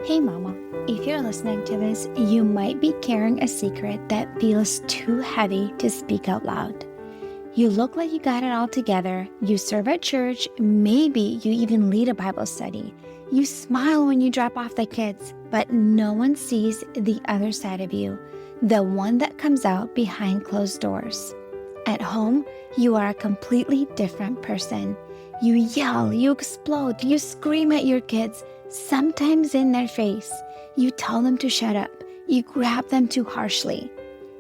Hey mama, if you're listening to this, you might be carrying a secret that feels too heavy to speak out loud. You look like you got it all together, you serve at church, maybe you even lead a Bible study. You smile when you drop off the kids, but no one sees the other side of you, the one that comes out behind closed doors. At home, you are a completely different person. You yell, you explode, you scream at your kids, sometimes in their face. You tell them to shut up. You grab them too harshly.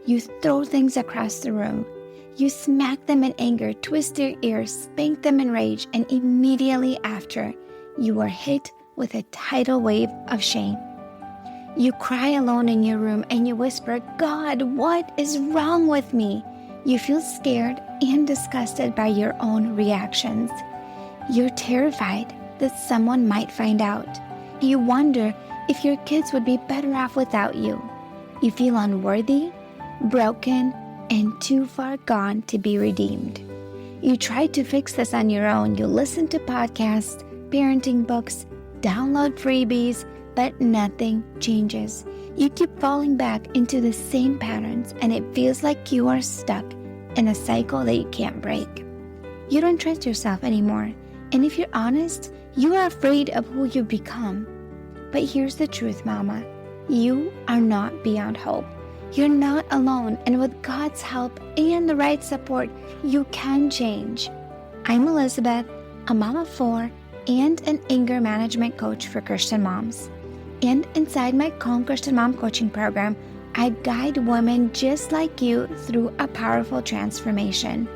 You throw things across the room. You smack them in anger, twist their ears, spank them in rage, and immediately after, you are hit with a tidal wave of shame. You cry alone in your room and you whisper, "God, what is wrong with me?" You feel scared and disgusted by your own reactions. You're terrified that someone might find out. You wonder if your kids would be better off without you. You feel unworthy, broken, and too far gone to be redeemed. You try to fix this on your own. You listen to podcasts, parenting books, download freebies, but nothing changes. You keep falling back into the same patterns, and it feels like you are stuck in a cycle that you can't break. You don't trust yourself anymore, and if you're honest, you are afraid of who you've become. But here's the truth, Mama. You are not beyond hope. You're not alone, and with God's help and the right support, you can change. I'm Elizabeth, a mom of 4 and an anger management coach for Christian moms. And inside my Calm Christian Mom coaching program, I guide women just like you through a powerful transformation.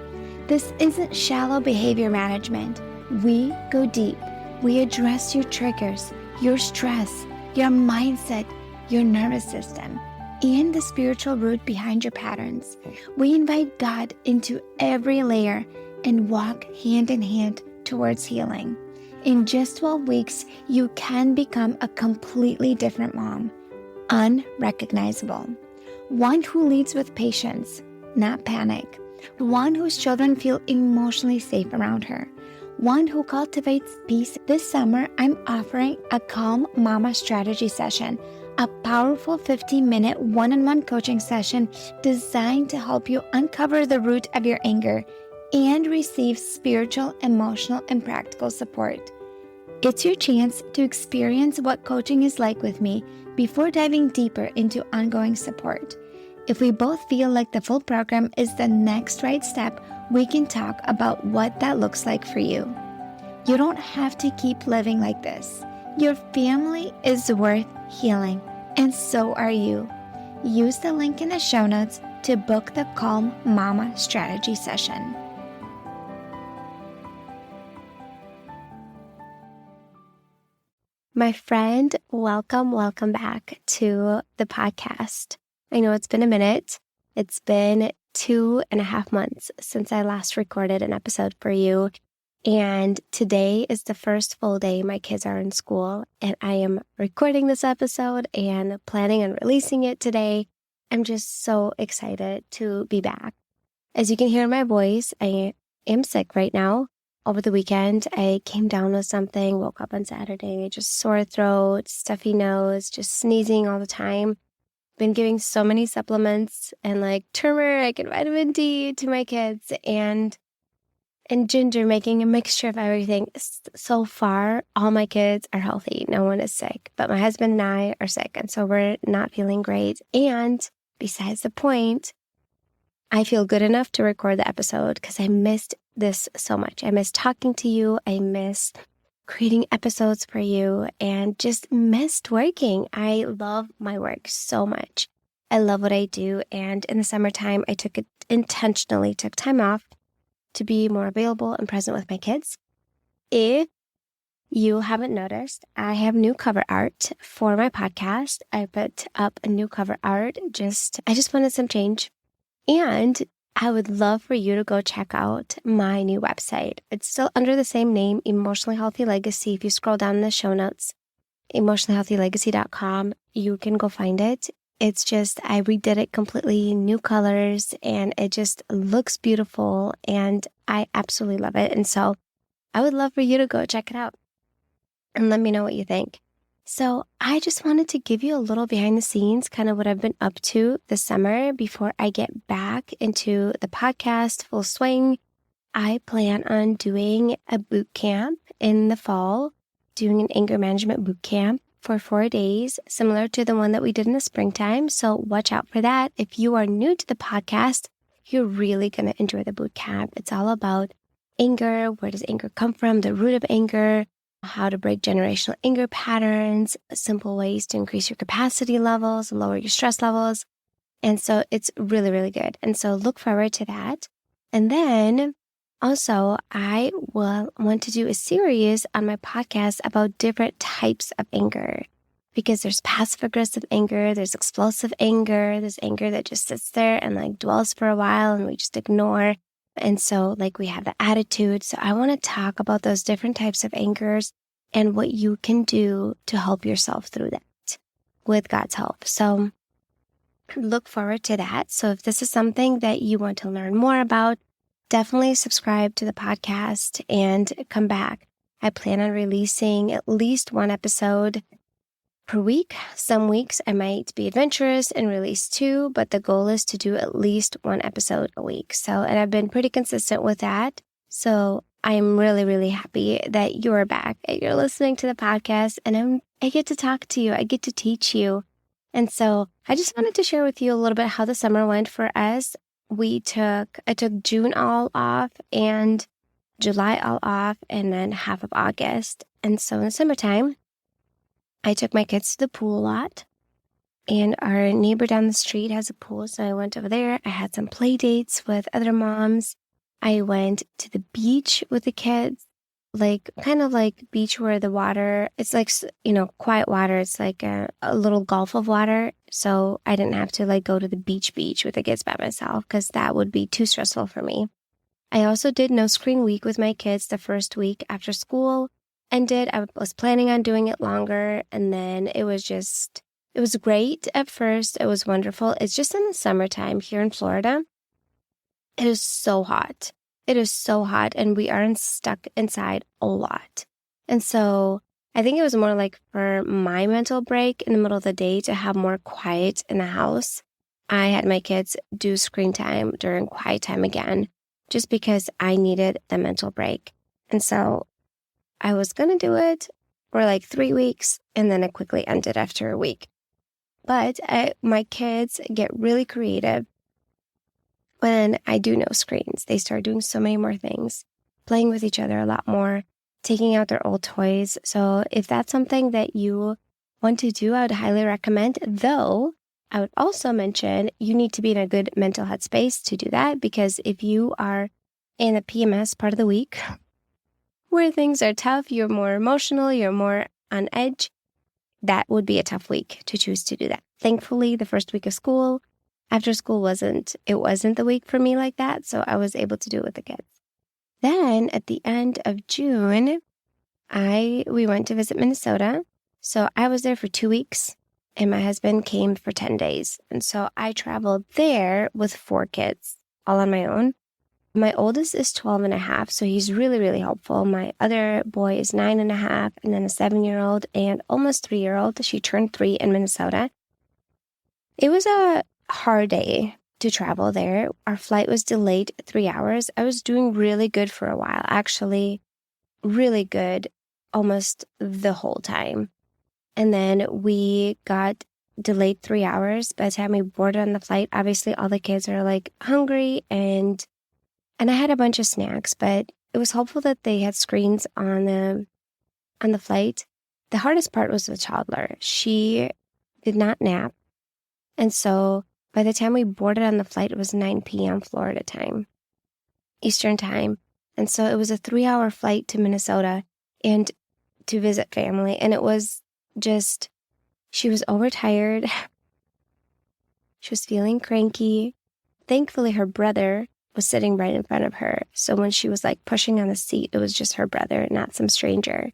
This isn't shallow behavior management. We go deep. We address your triggers, your stress, your mindset, your nervous system, and the spiritual root behind your patterns. We invite God into every layer and walk hand in hand towards healing. In just 12 weeks, you can become a completely different mom, unrecognizable. One who leads with patience, not panic. One whose children feel emotionally safe around her. One who cultivates peace. This summer, I'm offering a Calm Mama strategy session, a powerful 15-minute one-on-one coaching session designed to help you uncover the root of your anger and receive spiritual, emotional, and practical support. It's your chance to experience what coaching is like with me before diving deeper into ongoing support. If we both feel like the full program is the next right step, we can talk about what that looks like for you. You don't have to keep living like this. Your family is worth healing, and so are you. Use the link in the show notes to book the Calm Mama strategy session. My friend, welcome back to the podcast. I know it's been a minute. It's been 2.5 months since I last recorded an episode for you. And today is the first full day my kids are in school. And I am recording this episode and planning on releasing it today. I'm just so excited to be back. As you can hear in my voice, I am sick right now. Over the weekend, I came down with something, woke up on Saturday, just sore throat, stuffy nose, just sneezing all the time. Been giving so many supplements and like turmeric and vitamin D to my kids and ginger, making a mixture of everything. So far, all my kids are healthy. No one is sick, but my husband and I are sick, and so we're not feeling great. And besides the point, I feel good enough to record the episode because I missed this so much. I miss talking to you. I miss creating episodes for you and just missed working. I love my work so much. I love what I do. And in the summertime, I intentionally took time off to be more available and present with my kids. If you haven't noticed, I have new cover art for my podcast. I put up a new cover art. I just wanted some change. And I would love for you to go check out my new website. It's still under the same name, Emotionally Healthy Legacy. If you scroll down in the show notes, emotionallyhealthylegacy.com, you can go find it. It's just, I redid it completely, new colors, and it just looks beautiful, and I absolutely love it. And so I would love for you to go check it out and let me know what you think. So I just wanted to give you a little behind the scenes, kind of what I've been up to this summer before I get back into the podcast full swing. I plan on doing a boot camp in the fall, doing an anger management boot camp for 4 days, similar to the one that we did in the springtime. So watch out for that. If you are new to the podcast, you're really going to enjoy the boot camp. It's all about anger. Where does anger come from? The root of anger, how to break generational anger patterns, simple ways to increase your capacity levels, lower your stress levels. And so it's really, really good. And so look forward to that. And then also, I will want to do a series on my podcast about different types of anger, because there's passive aggressive anger, there's explosive anger, there's anger that just sits there and like dwells for a while and we just ignore. And so like we have the attitude. So I want to talk about those different types of angers and what you can do to help yourself through that with God's help. So look forward to that. So if this is something that you want to learn more about, definitely subscribe to the podcast and come back. I plan on releasing at least one episode per week. Some weeks I might be adventurous and release 2, but the goal is to do at least one episode a week. And I've been pretty consistent with that. So I'm really, really happy that you're back, and you're listening to the podcast, and I get to talk to you. I get to teach you. And so I just wanted to share with you a little bit how the summer went for us. I took June all off and July all off, and then half of August. And so in the summertime, I took my kids to the pool a lot, and our neighbor down the street has a pool. So I went over there. I had some play dates with other moms. I went to the beach with the kids, kind of like beach where the water, it's like, quiet water. It's like a little gulf of water. So I didn't have to go to the beach with the kids by myself, because that would be too stressful for me. I also did no screen week with my kids the first week after school ended. I was planning on doing it longer, and then it was great at first. It was wonderful. It's just in the summertime here in Florida. It is so hot. It is so hot, and we are stuck inside a lot. And so I think it was more like for my mental break in the middle of the day to have more quiet in the house. I had my kids do screen time during quiet time again, just because I needed the mental break. And so I was going to do it for 3 weeks, and then it quickly ended after a week. But my kids get really creative when I do no screens. They start doing so many more things, playing with each other a lot more, taking out their old toys. So if that's something that you want to do, I would highly recommend. Though I would also mention you need to be in a good mental headspace to do that, because if you are in the PMS part of the week where things are tough, you're more emotional, you're more on edge, that would be a tough week to choose to do that. Thankfully, the first week of school, after school wasn't the week for me like that, so I was able to do it with the kids. Then at the end of June, we went to visit Minnesota. So I was there for 2 weeks, and my husband came for 10 days. And so I traveled there with 4 kids, all on my own. My oldest is 12 and a half, so he's really, really helpful. My other boy is 9 and a half, and then a 7-year-old and almost 3-year-old. She turned 3 in Minnesota. It was a hard day to travel there. Our flight was delayed 3 hours. I was doing really good for a while, actually, really good almost the whole time. And then we got delayed 3 hours. By the time we boarded on the flight, obviously all the kids are hungry, and I had a bunch of snacks, but it was helpful that they had screens on the flight. The hardest part was the toddler. She did not nap. And so by the time we boarded on the flight, it was 9 p.m. Florida time, Eastern time. And so it was a 3-hour flight to Minnesota and to visit family. And it was just, she was overtired. She was feeling cranky. Thankfully, her brother was sitting right in front of her. So when she was pushing on the seat, it was just her brother, not some stranger.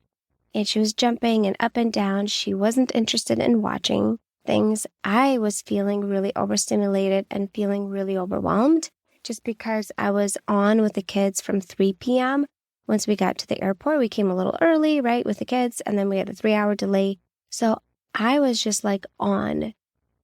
And she was jumping and up and down. She wasn't interested in watching things. I was feeling really overstimulated and feeling really overwhelmed, just because I was on with the kids from 3 p.m. Once we got to the airport, we came a little early, right, with the kids. And then we had a 3-hour delay So I was just like on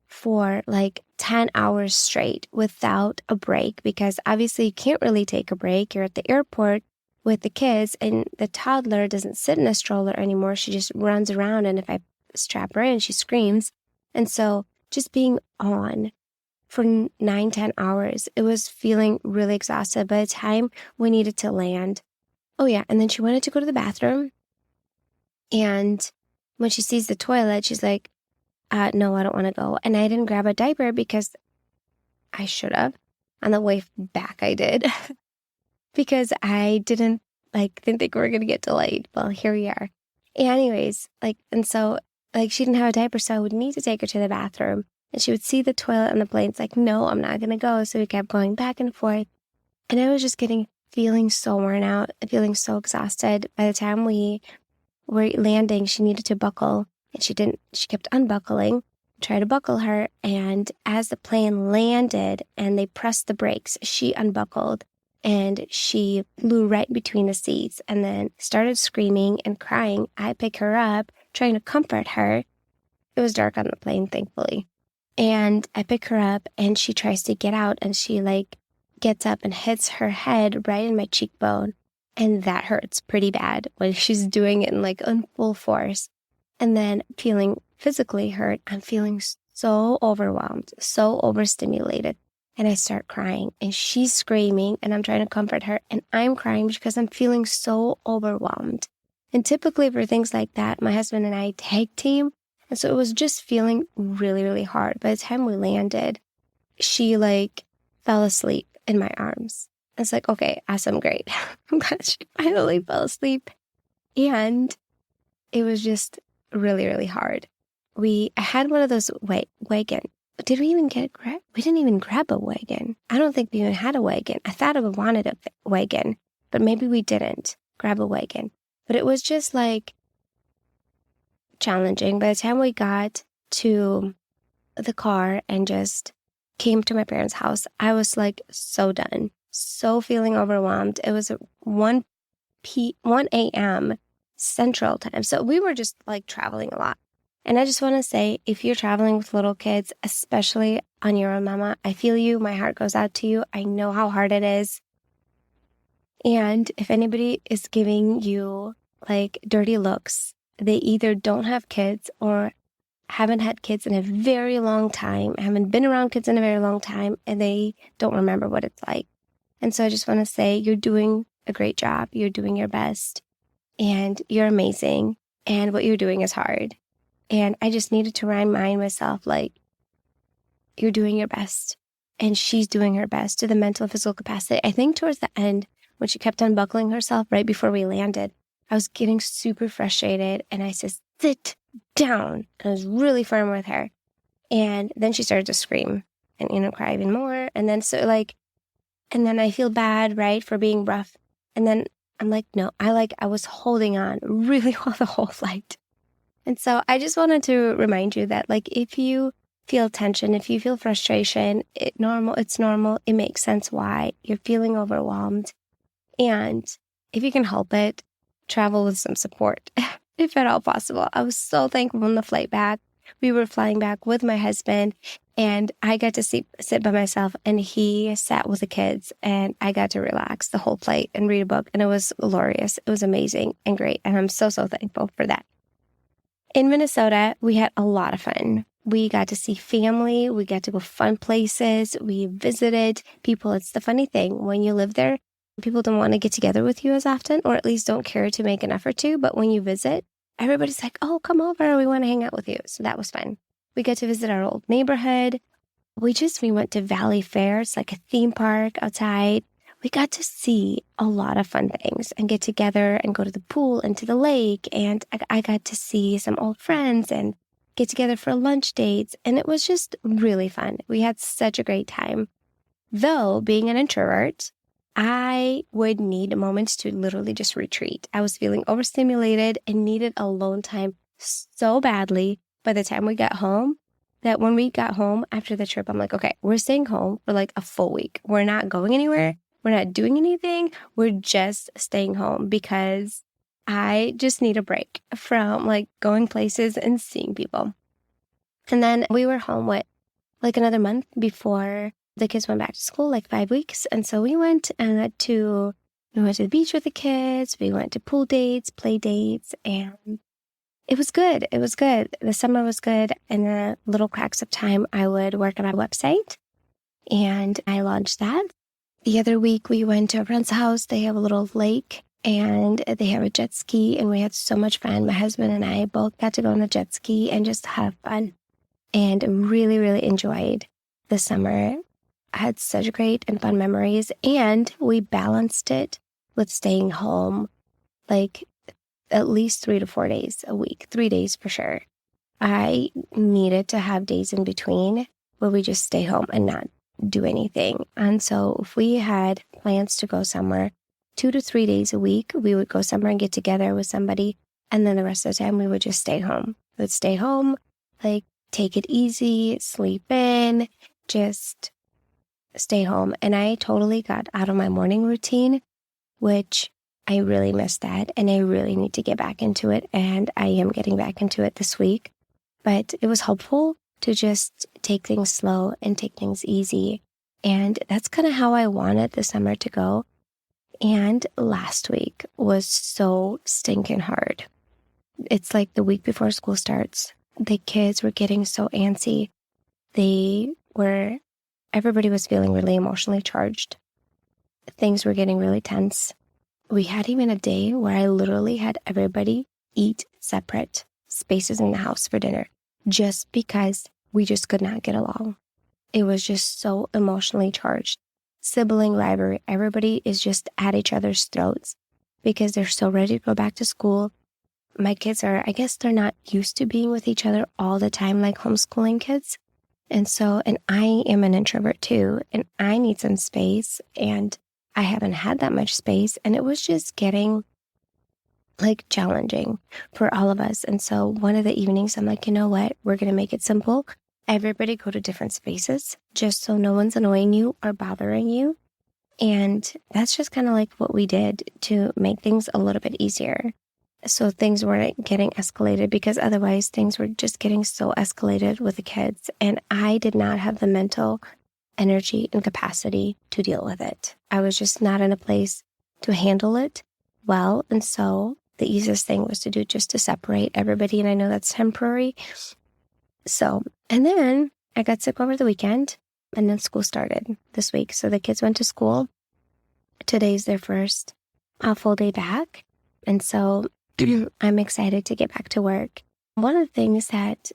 for like 10 hours straight without a break, because obviously you can't really take a break. You're at the airport with the kids, and the toddler doesn't sit in a stroller anymore. She just runs around, and if I strap her in, she screams. And so just being on for 9, 10 hours, it was feeling really exhausted by the time we needed to land. Oh yeah, and then she wanted to go to the bathroom, and when she sees the toilet, she's like, no, I don't want to go. And I didn't grab a diaper because I should have. On the way back, I did because I didn't think we were going to get delayed. Well, here we are. Anyways, and so she didn't have a diaper, so I would need to take her to the bathroom, and she would see the toilet on the plane. It's like, no, I'm not going to go. So we kept going back and forth. And I was just feeling so worn out, feeling so exhausted. By the time we were landing, she needed to buckle, and she didn't. She kept unbuckling. Try to buckle her, and as the plane landed and they pressed the brakes, she unbuckled and she flew right between the seats and then started screaming and crying. I pick her up, trying to comfort her. It was dark on the plane, thankfully. And I pick her up, and she tries to get out, and she gets up and hits her head right in my cheekbone. And that hurts pretty bad when she's doing it in full force. And then feeling physically hurt, I'm feeling so overwhelmed, so overstimulated. And I start crying, and she's screaming, and I'm trying to comfort her, and I'm crying because I'm feeling so overwhelmed. And typically for things like that, my husband and I tag team. And so it was just feeling really, really hard. By the time we landed, she fell asleep in my arms. It's like, okay, awesome, great. I'm glad she finally fell asleep. And it was just really, really hard. I had one of those wagon. Did we even we didn't even grab a wagon. I don't think we even had a wagon. I thought I wanted a wagon, but maybe we didn't grab a wagon. But it was just challenging. By the time we got to the car and just came to my parents' house, I was so done, so feeling overwhelmed. It was 1 a.m. Central Time. So we were just traveling a lot. And I just want to say, if you're traveling with little kids, especially on your own, mama, I feel you. My heart goes out to you. I know how hard it is. And if anybody is giving you dirty looks, they either don't have kids or haven't had kids in a very long time, haven't been around kids in a very long time, and they don't remember what it's like. And so I just want to say, you're doing a great job. You're doing your best. And you're amazing. And what you're doing is hard. And I just needed to remind myself, you're doing your best. And she's doing her best to the mental and physical capacity. I think towards the end, when she kept unbuckling herself right before we landed, I was getting super frustrated. And I said, sit down. And I was really firm with her. And then she started to scream and, cry even more. And then and then I feel bad, right, for being rough. And then I'm no, I was holding on really well the whole flight. And so I just wanted to remind you that if you feel tension, if you feel frustration, it's normal. It makes sense why you're feeling overwhelmed. And if you can help it, travel with some support, if at all possible. I was so thankful on the flight back. We were flying back with my husband, and I got to sit by myself, and he sat with the kids, and I got to relax the whole flight and read a book. And it was glorious. It was amazing and great. And I'm so, so thankful for that. In Minnesota, we had a lot of fun. We got to see family. We got to go fun places. We visited people. It's the funny thing. When you live there, people don't want to get together with you as often, or at least don't care to make an effort to. But when you visit, everybody's like, oh, come over. We want to hang out with you. So that was fun. We got to visit our old neighborhood. We went to Valley Fair. It's like a theme park outside. We got to see a lot of fun things and get together and go to the pool and to the lake. And I got to see some old friends and get together for lunch dates. And it was just really fun. We had such a great time. Though, being an introvert, I would need moments to literally just retreat. I was feeling overstimulated and needed alone time so badly by the time we got home that when we got home after the trip, I'm like, okay, we're staying home for a full week. We're not going anywhere. We're not doing anything. We're just staying home because I just need a break from like going places and seeing people. And then we were home with like another month before the kids went back to school, like 5 weeks. And so we went to the beach with the kids. We went to pool dates, play dates, and it was good. It was good. The summer was good. In the little cracks of time, I would work on my website, and I launched that. The other week, we went to a friend's house. They have a little lake, and they have a jet ski, and we had so much fun. My husband and I both got to go on the jet ski and just have fun, and really, really enjoyed the summer. I had such great and fun memories, and we balanced it with staying home like at least 3 to 4 days a week, 3 days for sure. I needed to have days in between where we just stay home and not do anything. And so if we had plans to go somewhere 2 to 3 days a week, we would go somewhere and get together with somebody. And then the rest of the time we would just stay home. We would stay home, like take it easy, sleep in, just stay home. And I totally got out of my morning routine, which I really missed that. And I really need to get back into it. And I am getting back into it this week. But it was helpful to just take things slow and take things easy. And that's kind of how I wanted the summer to go. And last week was so stinking hard. It's like the week before school starts. The kids were getting so antsy. Everybody was feeling really emotionally charged. Things were getting really tense. We had even a day where I literally had everybody eat separate spaces in the house for dinner just because we just could not get along. It was just so emotionally charged. Sibling rivalry. Everybody is just at each other's throats because they're so ready to go back to school. My kids I guess they're not used to being with each other all the time like homeschooling kids. And I am an introvert too, and I need some space, and I haven't had that much space, and it was just getting like challenging for all of us. And so one of the evenings, I'm like, you know what? We're going to make it simple. Everybody go to different spaces just so no one's annoying you or bothering you. And that's just kind of like what we did to make things a little bit easier. So things weren't getting escalated, because otherwise things were just getting so escalated with the kids. And I did not have the mental energy and capacity to deal with it. I was just not in a place to handle it well. And so the easiest thing was to do just to separate everybody. And I know that's temporary. And then I got sick over the weekend, and then school started this week. So the kids went to school. Today's their first full day back. And so I'm excited to get back to work. One of the things that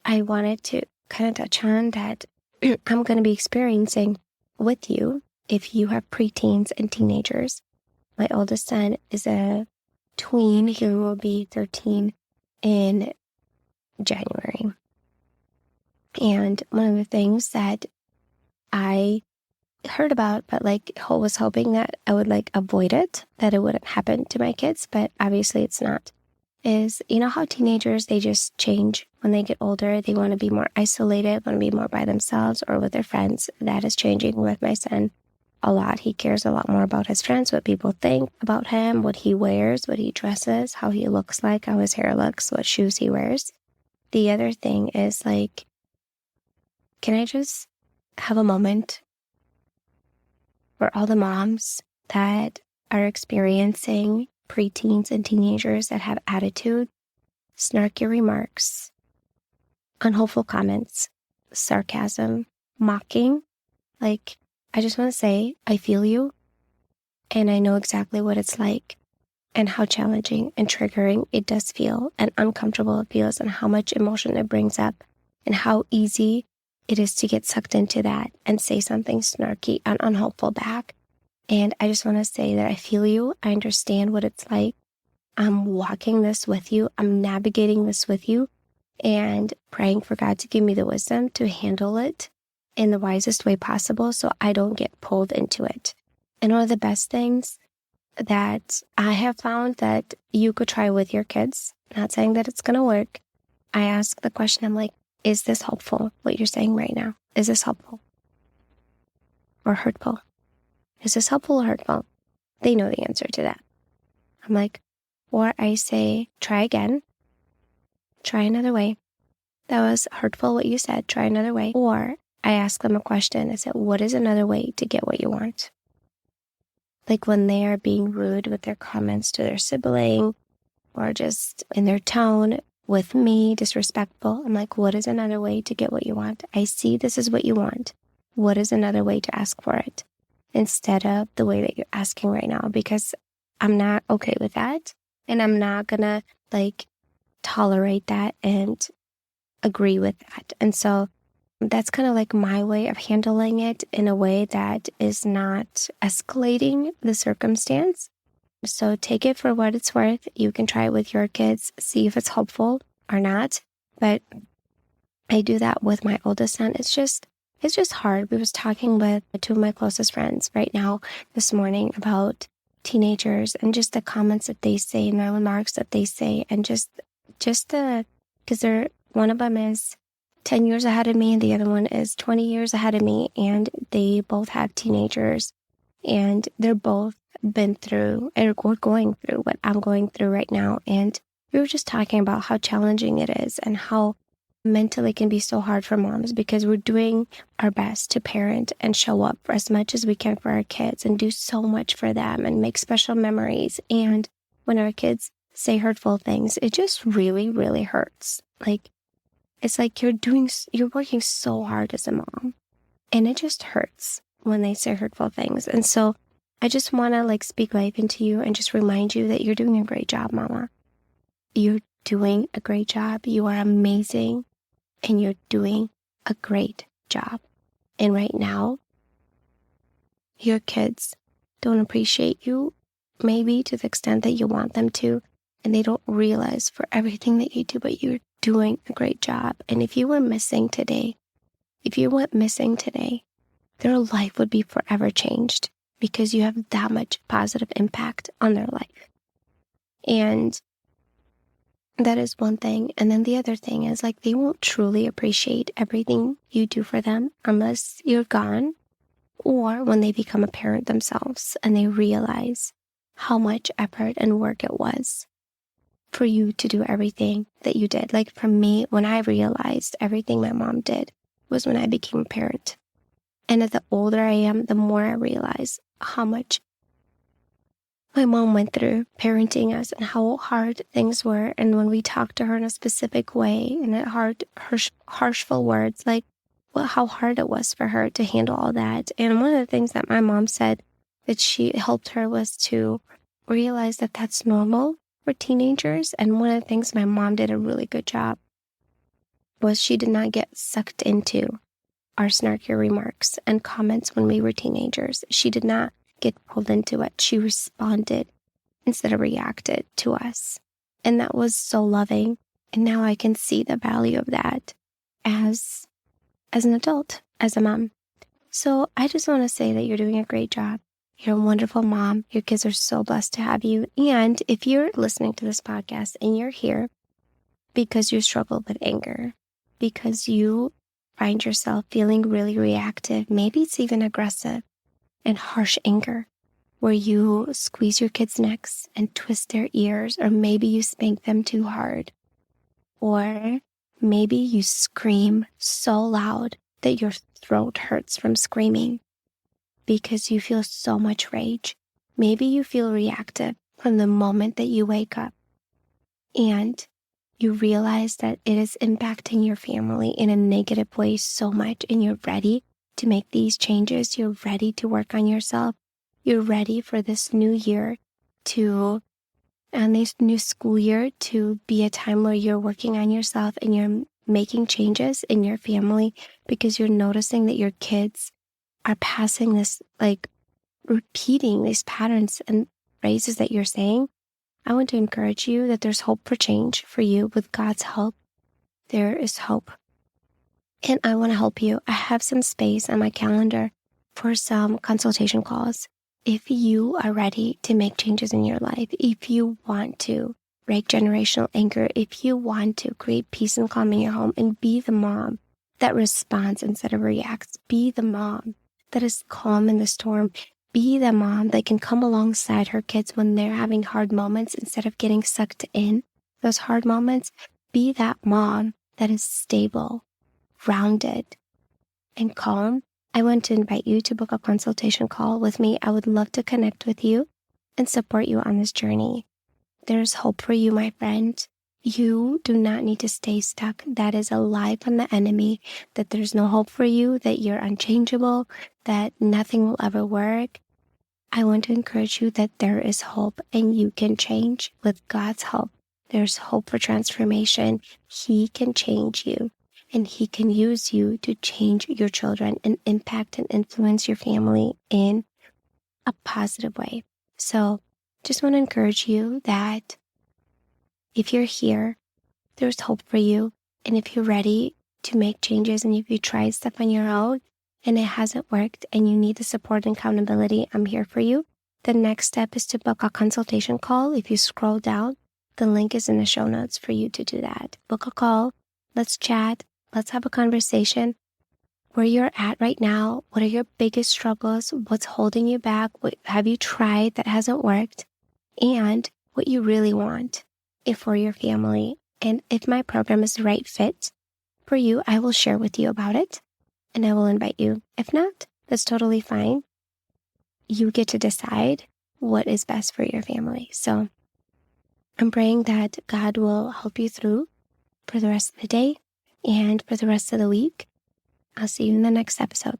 I wanted to kind of touch on that I'm going to be experiencing with you if you have preteens and teenagers. My oldest son is a tween. He will be 13 in January. And one of the things that I heard about, but was hoping that I would avoid it, that it wouldn't happen to my kids, but obviously it's not, is, you know how teenagers, they just change when they get older. They want to be more isolated, want to be more by themselves or with their friends. That is changing with my son a lot. He cares a lot more about his friends, what people think about him, what he wears, what he dresses, how he looks like, how his hair looks, what shoes he wears. The other thing is can I just have a moment for all the moms that are experiencing preteens and teenagers that have attitude, snarky remarks, unhelpful comments, sarcasm, mocking? I just want to say, I feel you, and I know exactly what it's like, and how challenging and triggering it does feel, and uncomfortable it feels, and how much emotion it brings up, and how easy it is to get sucked into that and say something snarky and unhelpful back. And I just want to say that I feel you. I understand what it's like. I'm walking this with you. I'm navigating this with you, and praying for God to give me the wisdom to handle it in the wisest way possible so I don't get pulled into it. And one of the best things that I have found that you could try with your kids, not saying that it's going to work, I ask the question, I'm like, is this helpful, what you're saying right now? Is this helpful or hurtful? Is this helpful or hurtful? They know the answer to that. I'm like, Or I say, try again. Try another way. That was hurtful what you said. Try another way. Or I ask them a question. I said, what is another way to get what you want? Like when they are being rude with their comments to their sibling or just in their tone with me, disrespectful. I'm like, what is another way to get what you want? I see this is what you want. What is another way to ask for it? Instead of the way that you're asking right now, because I'm not okay with that. And I'm not gonna tolerate that and agree with that. And so that's kind of like my way of handling it in a way that is not escalating the circumstance. So take it for what it's worth. You can try it with your kids, see if it's helpful or not. But I do that with my oldest son. It's just hard. We was talking with two of my closest friends right now this morning about teenagers and just the comments that they say and the remarks that they say, and just because one of them is 10 years ahead of me and the other one is 20 years ahead of me, and they both have teenagers, and they're both been through or going through what I'm going through right now. And we were just talking about how challenging it is and how mentally can be so hard for moms, because we're doing our best to parent and show up for as much as we can for our kids and do so much for them and make special memories. And when our kids say hurtful things, it just really, really hurts. It's like you're working so hard as a mom, and it just hurts when they say hurtful things. And so I just want to speak life into you and just remind you that you're doing a great job, Mama. You're doing a great job. You are amazing, and you're doing a great job. And right now, your kids don't appreciate you maybe to the extent that you want them to, and they don't realize for everything that you do, but you're doing a great job. And if you went missing today, their life would be forever changed, because you have that much positive impact on their life. And that is one thing. And then the other thing is they won't truly appreciate everything you do for them unless you're gone, or when they become a parent themselves and they realize how much effort and work it was for you to do everything that you did. For me, when I realized everything my mom did was when I became a parent. And the older I am, the more I realize how much my mom went through parenting us and how hard things were. And when we talked to her in a specific way and harshful words, how hard it was for her to handle all that. And one of the things that my mom said that she helped her was to realize that that's normal for teenagers. And one of the things my mom did a really good job was she did not get sucked into our snarky remarks and comments when we were teenagers. She did not get pulled into it. She responded instead of reacted to us. And that was so loving. And now I can see the value of that as an adult, as a mom. So I just want to say that you're doing a great job. You're a wonderful mom. Your kids are so blessed to have you. And if you're listening to this podcast and you're here because you struggle with anger, because you find yourself feeling really reactive, maybe it's even aggressive and harsh anger, where you squeeze your kids' necks and twist their ears, or maybe you spank them too hard, or maybe you scream so loud that your throat hurts from screaming because you feel so much rage. Maybe you feel reactive from the moment that you wake up and you realize that it is impacting your family in a negative way so much, and you're ready to make these changes. You're ready to work on yourself. You're ready for this new year and this new school year to be a time where you're working on yourself and you're making changes in your family, because you're noticing that your kids are passing this, repeating these patterns and phrases that you're saying. I want to encourage you that there's hope for change for you. With God's help, there is hope. And I want to help you. I have some space on my calendar for some consultation calls. If you are ready to make changes in your life, if you want to break generational anger, if you want to create peace and calm in your home and be the mom that responds instead of reacts, be the mom that is calm in the storm, Be the mom that can come alongside her kids when they're having hard moments instead of getting sucked in those hard moments. Be that mom that is stable, grounded, and calm. I want to invite you to book a consultation call with me. I would love to connect with you and support you on this journey. There's hope for you, my friend. You do not need to stay stuck. That is a lie from the enemy, that there's no hope for you, that you're unchangeable, that nothing will ever work. I want to encourage you that there is hope and you can change with God's help. There's hope for transformation. He can change you and He can use you to change your children and impact and influence your family in a positive way. So just want to encourage you that if you're here, there's hope for you. And if you're ready to make changes and if you tried stuff on your own and it hasn't worked and you need the support and accountability, I'm here for you. The next step is to book a consultation call. If you scroll down, the link is in the show notes for you to do that. Book a call. Let's chat. Let's have a conversation. Where you're at right now, what are your biggest struggles? What's holding you back? What have you tried that hasn't worked? And what you really want for your family. And if my program is the right fit for you, I will share with you about it and I will invite you. If not, that's totally fine. You get to decide what is best for your family. So I'm praying that God will help you through for the rest of the day and for the rest of the week. I'll see you in the next episode.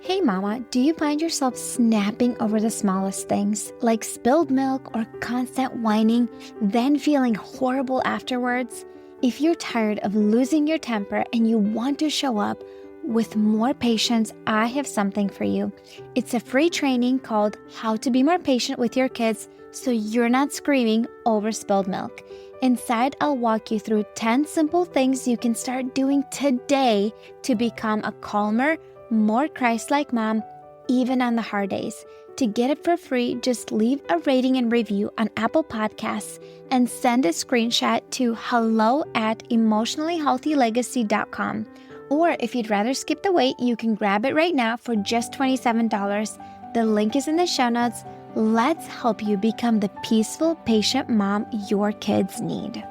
Hey mama, do you find yourself snapping over the smallest things, like spilled milk or constant whining, then feeling horrible afterwards? If you're tired of losing your temper and you want to show up with more patience, I have something for you. It's a free training called How to Be More Patient with Your Kids so you're not screaming over spilled milk. Inside, I'll walk you through 10 simple things you can start doing today to become a calmer, more Christ-like mom, even on the hard days. To get it for free, just leave a rating and review on Apple Podcasts and send a screenshot to hello@emotionallyhealthylegacy.com. Or if you'd rather skip the wait, you can grab it right now for just $27. The link is in the show notes. Let's help you become the peaceful, patient mom your kids need.